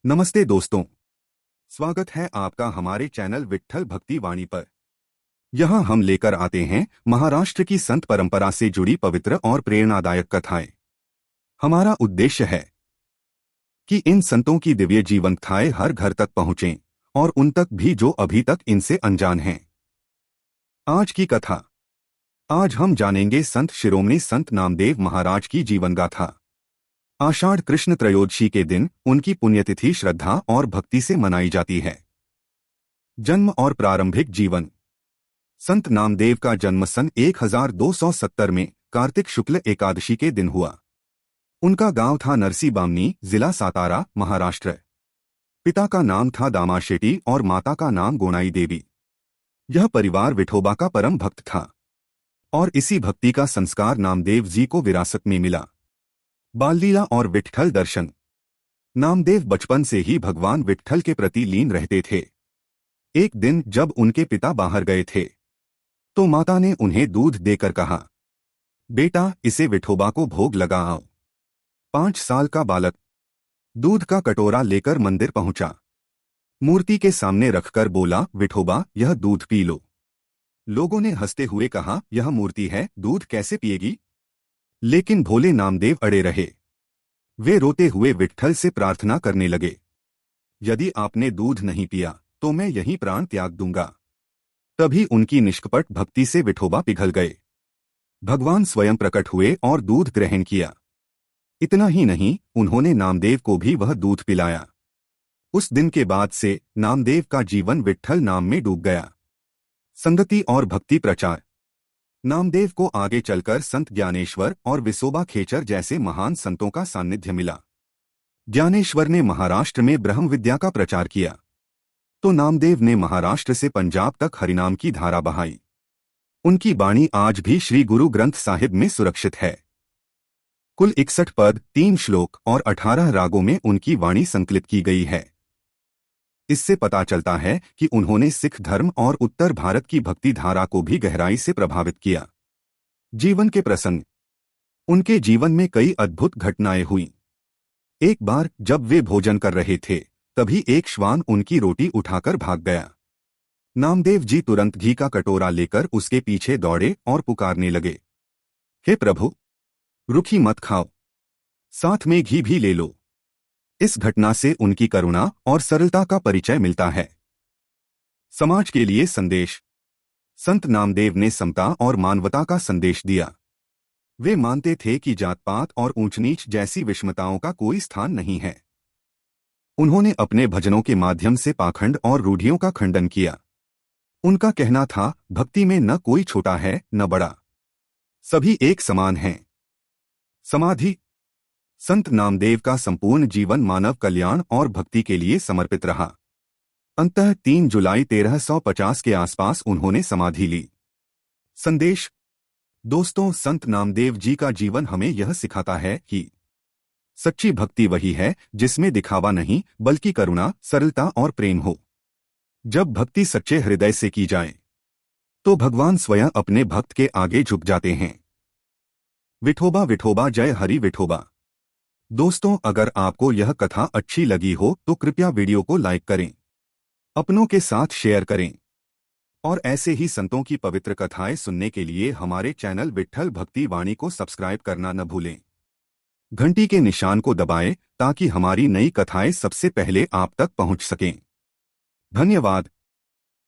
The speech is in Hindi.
नमस्ते दोस्तों, स्वागत है आपका हमारे चैनल विट्ठल भक्ति वाणी पर। यहाँ हम लेकर आते हैं महाराष्ट्र की संत परंपरा से जुड़ी पवित्र और प्रेरणादायक कथाएं। हमारा उद्देश्य है कि इन संतों की दिव्य जीवन कथाएं हर घर तक पहुँचें और उन तक भी जो अभी तक इनसे अनजान हैं। आज की कथा। आज हम जानेंगे संत शिरोमणि संत नामदेव महाराज की जीवन गाथा। आषाढ़ कृष्ण त्रयोदशी के दिन उनकी पुण्यतिथि श्रद्धा और भक्ति से मनाई जाती है। जन्म और प्रारंभिक जीवन। संत नामदेव का जन्म सन 1270 में कार्तिक शुक्ल एकादशी के दिन हुआ। उनका गांव था नरसी बामनी, जिला सातारा, महाराष्ट्र। पिता का नाम था दामा शेट्टी और माता का नाम गोनाई देवी। यह परिवार विठोबा का परम भक्त था और इसी भक्ति का संस्कार नामदेव जी को विरासत में मिला। बाल लीला और विट्ठल दर्शन। नामदेव बचपन से ही भगवान विट्ठल के प्रति लीन रहते थे। एक दिन जब उनके पिता बाहर गए थे तो माता ने उन्हें दूध देकर कहा, बेटा इसे विठोबा को भोग लगा आओ। 5 साल का बालक दूध का कटोरा लेकर मंदिर पहुंचा। मूर्ति के सामने रखकर बोला, विठोबा यह दूध पी लो। लोगों ने हंसते हुए कहा, यह मूर्ति है, दूध कैसे पिएगी? लेकिन भोले नामदेव अड़े रहे। वे रोते हुए विट्ठल से प्रार्थना करने लगे, यदि आपने दूध नहीं पिया तो मैं यहीं प्राण त्याग दूंगा। तभी उनकी निष्कपट भक्ति से विठोबा पिघल गए। भगवान स्वयं प्रकट हुए और दूध ग्रहण किया। इतना ही नहीं, उन्होंने नामदेव को भी वह दूध पिलाया। उस दिन के बाद से नामदेव का जीवन विट्ठल नाम में डूब गया। संगति और भक्ति प्रचार। नामदेव को आगे चलकर संत ज्ञानेश्वर और विसोबा खेचर जैसे महान संतों का सानिध्य मिला। ज्ञानेश्वर ने महाराष्ट्र में ब्रह्म विद्या का प्रचार किया तो नामदेव ने महाराष्ट्र से पंजाब तक हरिनाम की धारा बहाई। उनकी वाणी आज भी श्री गुरु ग्रंथ साहिब में सुरक्षित है। कुल 61 पद, 3 श्लोक और 18 रागों में उनकी वाणी संकलित की गई है। इससे पता चलता है कि उन्होंने सिख धर्म और उत्तर भारत की भक्ति धारा को भी गहराई से प्रभावित किया। जीवन के प्रसंग। उनके जीवन में कई अद्भुत घटनाएं हुईं। एक बार जब वे भोजन कर रहे थे तभी एक श्वान उनकी रोटी उठाकर भाग गया। नामदेव जी तुरंत घी का कटोरा लेकर उसके पीछे दौड़े और पुकारने लगे, हे प्रभु, रुखी मत खाओ, साथ में घी भी ले लो। इस घटना से उनकी करुणा और सरलता का परिचय मिलता है। समाज के लिए संदेश। संत नामदेव ने समता और मानवता का संदेश दिया। वे मानते थे कि जात पात और ऊंच नीच जैसी विषमताओं का कोई स्थान नहीं है। उन्होंने अपने भजनों के माध्यम से पाखंड और रूढ़ियों का खंडन किया। उनका कहना था, भक्ति में न कोई छोटा है न बड़ा, सभी एक समान हैं। समाधि। संत नामदेव का संपूर्ण जीवन मानव कल्याण और भक्ति के लिए समर्पित रहा। अंततः 3 जुलाई 1350 के आसपास उन्होंने समाधि ली। संदेश। दोस्तों, संत नामदेव जी का जीवन हमें यह सिखाता है कि सच्ची भक्ति वही है जिसमें दिखावा नहीं बल्कि करुणा, सरलता और प्रेम हो। जब भक्ति सच्चे हृदय से की जाए तो भगवान स्वयं अपने भक्त के आगे झुक जाते हैं। विठोबा विठोबा, जय हरि विठोबा। दोस्तों, अगर आपको यह कथा अच्छी लगी हो तो कृपया वीडियो को लाइक करें, अपनों के साथ शेयर करें और ऐसे ही संतों की पवित्र कथाएं सुनने के लिए हमारे चैनल विट्ठल भक्ति वाणी को सब्सक्राइब करना न भूलें। घंटी के निशान को दबाएं ताकि हमारी नई कथाएं सबसे पहले आप तक पहुंच सकें। धन्यवाद।